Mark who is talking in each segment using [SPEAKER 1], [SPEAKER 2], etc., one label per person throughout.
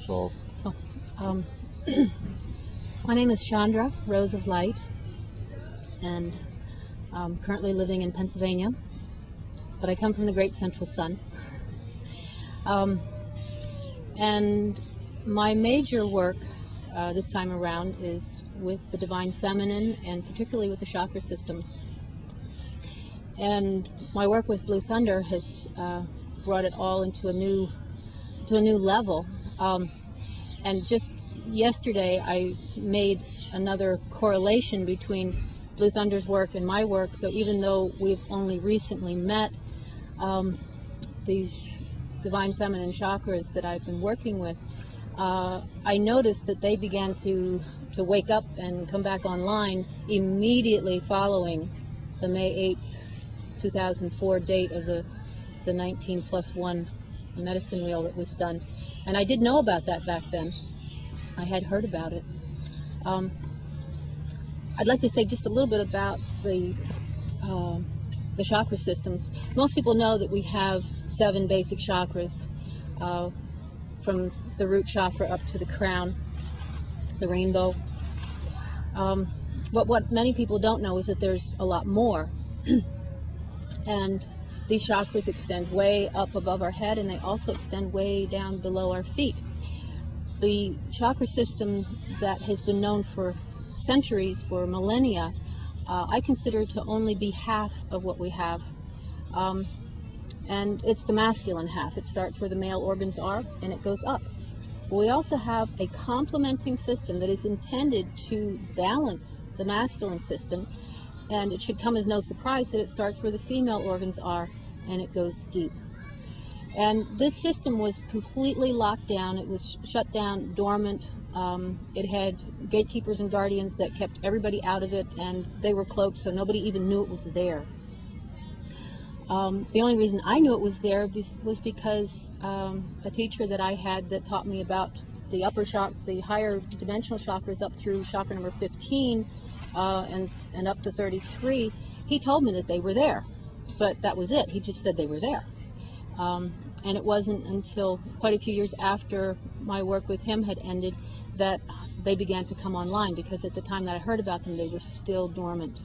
[SPEAKER 1] So,
[SPEAKER 2] um, my name is Shondra, Rose of Light, and I'm currently living in Pennsylvania, but I come from the Great Central Sun. And my major work this time around is with the Divine Feminine, and particularly with the chakra systems. And my work with Blue Thunder has brought it all into a new level. And just yesterday I made another correlation between Blue Thunder's work and my work. So even though we've only recently met, these Divine Feminine chakras that I've been working with, I noticed that they began to wake up and come back online immediately following the May 8th, 2004 date of the 19+1 medicine wheel that was done. And I did know about that back then. I had heard about it. I'd like to say just a little bit about the chakra systems. Most people know that we have 7 basic chakras, from the root chakra up to the crown, the rainbow. But what many people don't know is that there's a lot more. And these chakras extend way up above our head, and they also extend way down below our feet. The chakra system that has been known for centuries, for millennia, I consider to only be half of what we have. And it's the masculine half. It starts where the male organs are, and it goes up. But we also have a complementing system that is intended to balance the masculine system, and it should come as no surprise that it starts where the female organs are, and it goes deep. And this system was completely locked down. It was shut down, dormant. It had gatekeepers and guardians that kept everybody out of it, and they were cloaked, so nobody even knew it was there. The only reason I knew it was there was because a teacher that I had that taught me about the upper chakra, the higher dimensional chakras up through chakra number 15 and up to 33, he told me that they were there. But that was it. He just said they were there. And it wasn't until quite a few years after my work with him had ended that they began to come online, because at the time that I heard about them, they were still dormant.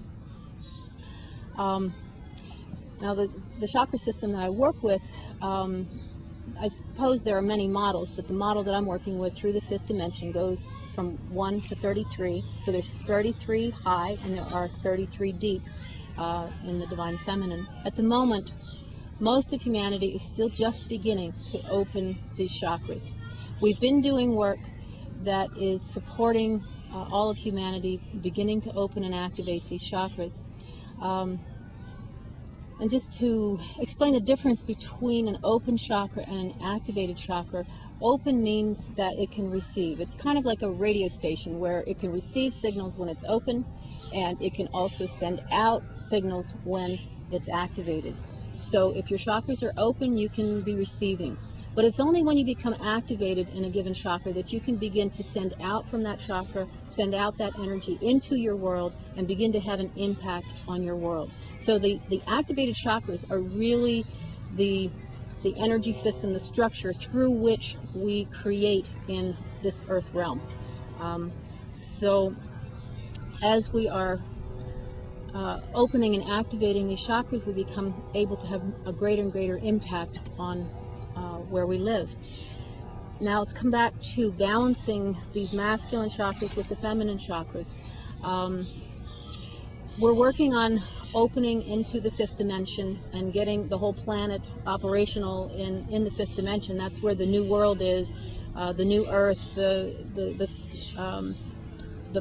[SPEAKER 2] Now, the chakra system that I work with, I suppose there are many models, but the model that I'm working with through the 5th dimension goes from 1 to 33. So there's 33 high, and there are 33 deep in the Divine Feminine. At the moment, most of humanity is still just beginning to open these chakras. We've been doing work that is supporting all of humanity beginning to open and activate these chakras. And just to explain the difference between an open chakra and an activated chakra, open means that it can receive. It's kind of like a radio station where it can receive signals when it's open, and it can also send out signals when it's activated. So if your chakras are open, you can be receiving. But it's only when you become activated in a given chakra that you can begin to send out from that chakra, send out that energy into your world, and begin to have an impact on your world. So the activated chakras are really the energy system, the structure through which we create in this earth realm. So as we are opening and activating these chakras, we become able to have a greater and greater impact on where we live. Now let's come back to balancing these masculine chakras with the feminine chakras. We're working on opening into the 5th dimension and getting the whole planet operational in the 5th dimension. That's where the new world is, the new earth, the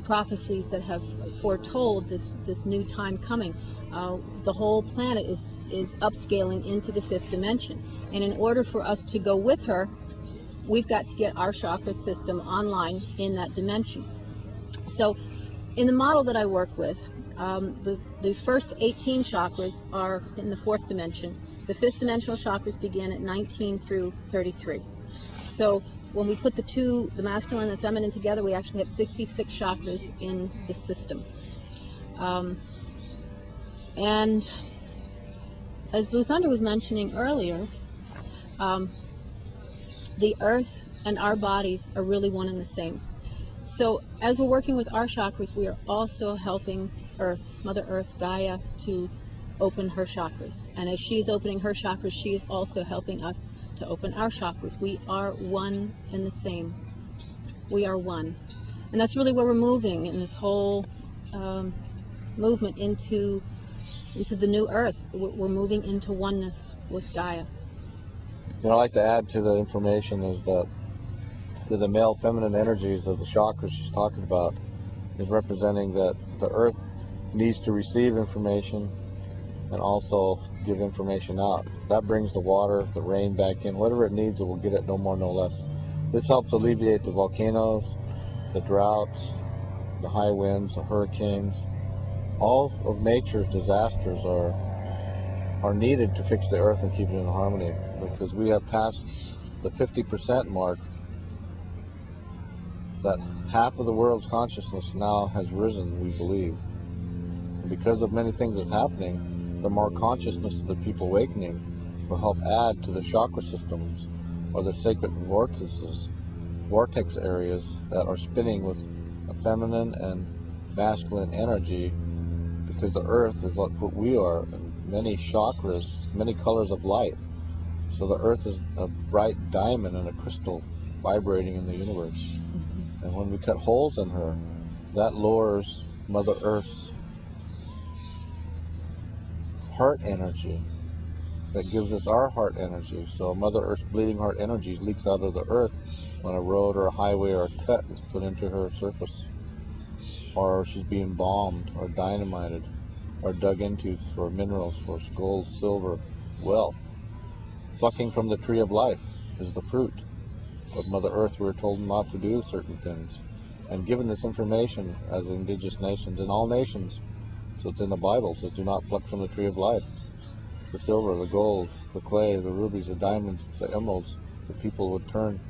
[SPEAKER 2] prophecies that have foretold this new time coming. The whole planet is upscaling into the 5th dimension. And in order for us to go with her, we've got to get our chakra system online in that dimension. So in the model that I work with, the first 18 chakras are in the 4th dimension. The 5th dimensional chakras begin at 19 through 33. So when we put the masculine and the feminine together, we actually have 66 chakras in the system. And as Blue Thunder was mentioning earlier, the earth and our bodies are really one and the same. So as we're working with our chakras, we are also helping Earth, Mother Earth, Gaia, to open her chakras. And as she's opening her chakras, she is also helping us to open our chakras. We are one and the same. We are one. And that's really where we're moving in this whole movement into the new Earth. We're moving into oneness with Gaia.
[SPEAKER 1] What I'd like to add to the information is that the male feminine energies of the chakras she's talking about is representing that the Earth needs to receive information and also give information out. That brings the water, the rain back in. Whatever it needs, it will get it, no more, no less. This helps alleviate the volcanoes, the droughts, the high winds, the hurricanes. All of nature's disasters are needed to fix the Earth and keep it in harmony, because we have passed the 50% mark, that half of the world's consciousness now has risen, we believe. And because of many things that's happening, the more consciousness of the people awakening will help add to the chakra systems, or the sacred vortex areas that are spinning with a feminine and masculine energy, because the Earth is like what we are, and many chakras, many colors of light. So the Earth is a bright diamond and a crystal vibrating in the universe. And when we cut holes in her, that lowers Mother Earth's heart energy. That gives us our heart energy. So Mother Earth's bleeding heart energy leaks out of the Earth when a road or a highway or a cut is put into her surface, or she's being bombed or dynamited or dug into for minerals, for gold, silver, wealth. Plucking from the tree of life is the fruit. But Mother Earth, we were told not to do certain things. And given this information as indigenous nations, in all nations, so it's in the Bible, it says do not pluck from the tree of life. The silver, the gold, the clay, the rubies, the diamonds, the emeralds, the people would turn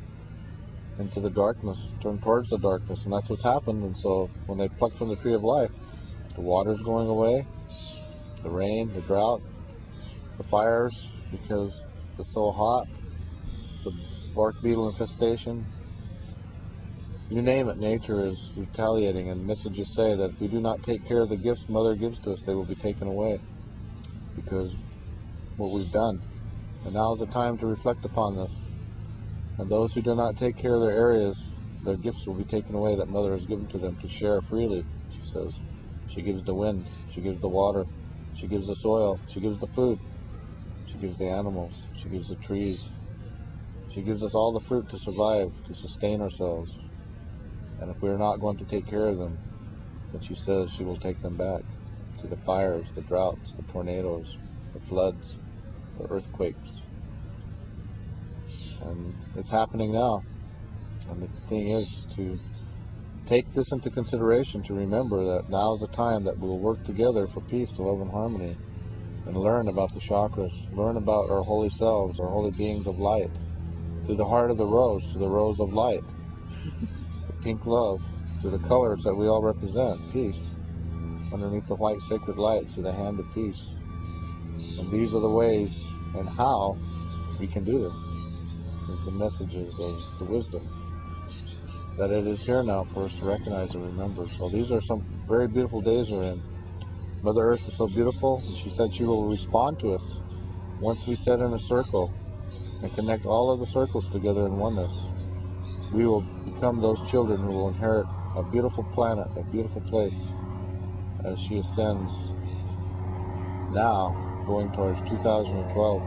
[SPEAKER 1] into the darkness, turn towards the darkness, and that's what's happened. And so when they pluck from the tree of life, the water's going away, the rain, the drought, the fires, because it's so hot, the bark beetle infestation, you name it, nature is retaliating, and messages say that if we do not take care of the gifts Mother gives to us, they will be taken away, because what we've done. And now is the time to reflect upon this. And those who do not take care of their areas, their gifts will be taken away that Mother has given to them to share freely, she says. She gives the wind, she gives the water, she gives the soil, she gives the food, she gives the animals, she gives the trees. She gives us all the fruit to survive, to sustain ourselves. And if we are not going to take care of them, then she says she will take them back to the fires, the droughts, the tornadoes, the floods, the earthquakes. And it's happening now. And the thing is to take this into consideration, to remember that now is the time that we'll work together for peace, love, and harmony, and learn about the chakras, learn about our holy selves, our holy beings of light, through the heart of the rose, to the rose of light, the pink love, to the colors that we all represent, peace, underneath the white sacred light, to the hand of peace. And these are the ways and how we can do this, is the messages of the wisdom, that it is here now for us to recognize and remember. So these are some very beautiful days we're in. Mother Earth is so beautiful, and she said she will respond to us once we sit in a circle and connect all of the circles together in oneness. We will become those children who will inherit a beautiful planet, a beautiful place, as she ascends now, going towards 2012.